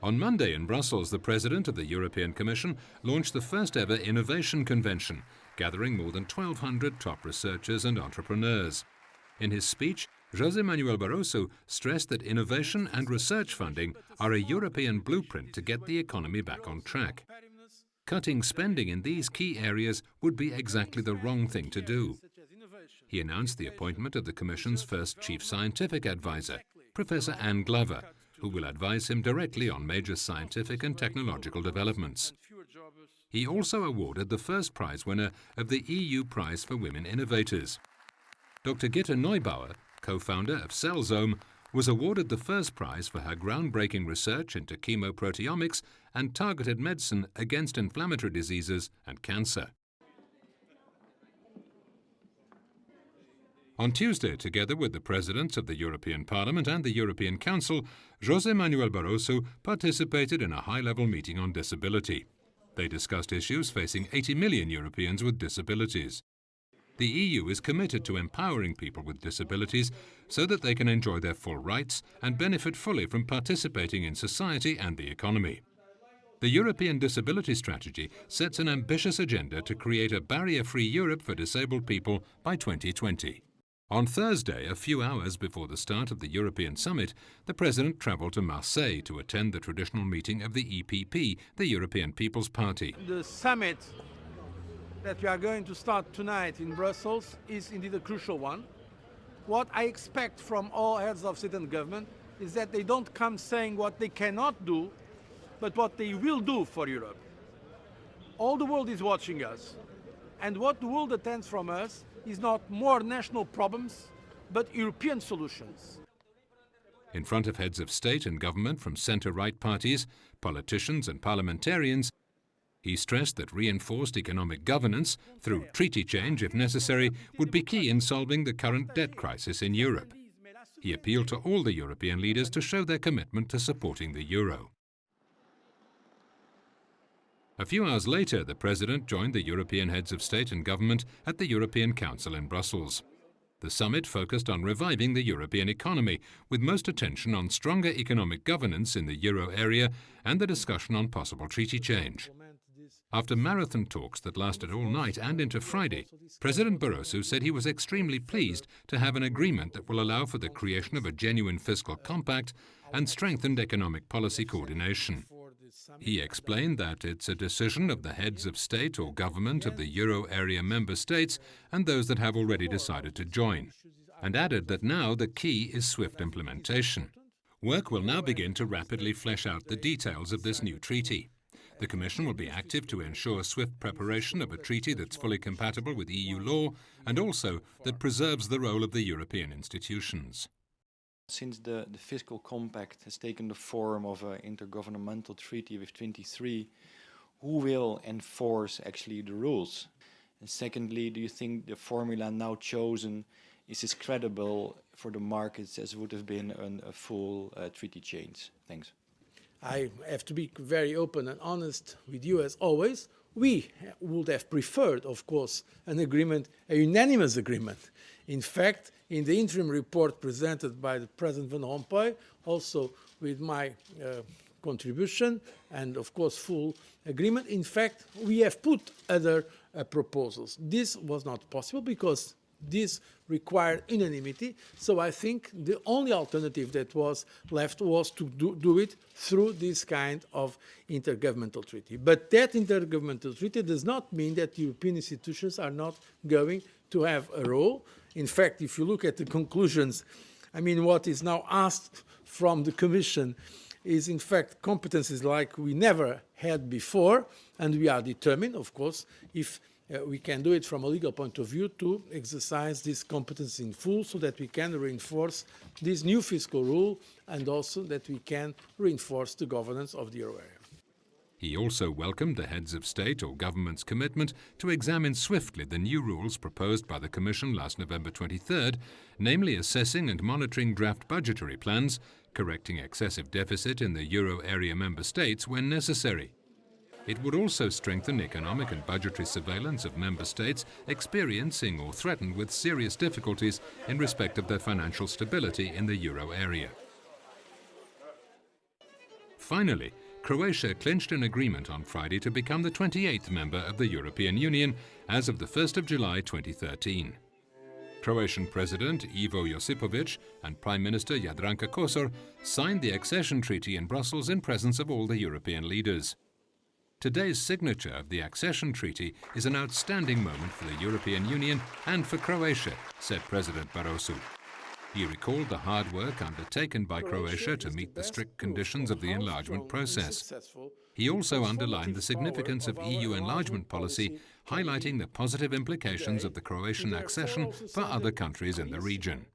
On Monday in Brussels, the President of the European Commission launched the first-ever Innovation Convention, gathering more than 1,200 top researchers and entrepreneurs. In his speech, José Manuel Barroso stressed that innovation and research funding are a European blueprint to get the economy back on track. Cutting spending in these key areas would be exactly the wrong thing to do. He announced the appointment of the Commission's first chief scientific advisor, Professor Anne Glover, who will advise him directly on major scientific and technological developments. He also awarded the first prize winner of the EU Prize for Women Innovators. Dr. Gitte Neubauer, co-founder of Cellzome, was awarded the first prize for her groundbreaking research into chemoproteomics and targeted medicine against inflammatory diseases and cancer. On Tuesday, together with the presidents of the European Parliament and the European Council, José Manuel Barroso participated in a high-level meeting on disability. They discussed issues facing 80 million Europeans with disabilities. The EU is committed to empowering people with disabilities so that they can enjoy their full rights and benefit fully from participating in society and the economy. The European Disability Strategy sets an ambitious agenda to create a barrier-free Europe for disabled people by 2020. On Thursday, a few hours before the start of the European Summit, the President travelled to Marseille to attend the traditional meeting of the EPP, the European People's Party. The summit that we are going to start tonight in Brussels is indeed a crucial one. What I expect from all heads of state and government is that they don't come saying what they cannot do, but what they will do for Europe. All the world is watching us, and what the world attends from us is not more national problems, but European solutions. In front of heads of state and government from centre-right parties, politicians and parliamentarians, he stressed that reinforced economic governance, through treaty change if necessary, would be key in solving the current debt crisis in Europe. He appealed to all the European leaders to show their commitment to supporting the euro. A few hours later, the President joined the European heads of state and government at the European Council in Brussels. The summit focused on reviving the European economy, with most attention on stronger economic governance in the euro area and the discussion on possible treaty change. After marathon talks that lasted all night and into Friday, President Barroso said he was extremely pleased to have an agreement that will allow for the creation of a genuine fiscal compact and strengthened economic policy coordination. He explained that it's a decision of the heads of state or government of the euro area member states and those that have already decided to join, and added that now the key is swift implementation. Work will now begin to rapidly flesh out the details of this new treaty. The Commission will be active to ensure swift preparation of a treaty that's fully compatible with EU law and also that preserves the role of the European institutions. Since the fiscal compact has taken the form of an intergovernmental treaty with 23, who will enforce actually the rules? And secondly, do you think the formula now chosen is as credible for the markets as would have been a full treaty change? Thanks. I have to be very open and honest with you as always. We would have preferred, of course, an agreement, a unanimous agreement. In fact, in the interim report presented by the President Van Rompuy, also with my contribution and, of course, full agreement, in fact, we have put other proposals. This was not possible because this required unanimity, so I think the only alternative that was left was to do it through this kind of intergovernmental treaty. But that intergovernmental treaty does not mean that European institutions are not going to have a role. In fact, if you look at the conclusions, I mean, what is now asked from the Commission is, in fact, competencies like we never had before, and we are determined, of course, if we can do it from a legal point of view to exercise this competence in full so that we can reinforce this new fiscal rule and also that we can reinforce the governance of the euro area. He also welcomed the heads of state or government's commitment to examine swiftly the new rules proposed by the Commission last November 23rd, namely assessing and monitoring draft budgetary plans, correcting excessive deficit in the euro area member states when necessary. It would also strengthen economic and budgetary surveillance of member states experiencing or threatened with serious difficulties in respect of their financial stability in the euro area. Finally, Croatia clinched an agreement on Friday to become the 28th member of the European Union as of the 1st of July 2013. Croatian President Ivo Josipovic and Prime Minister Jadranka Kosor signed the accession treaty in Brussels in presence of all the European leaders. Today's signature of the accession treaty is an outstanding moment for the European Union and for Croatia, said President Barroso. He recalled the hard work undertaken by Croatia to meet the strict conditions of the enlargement process. He also underlined the significance of EU enlargement policy, highlighting the positive implications of the Croatian accession for other countries in the region.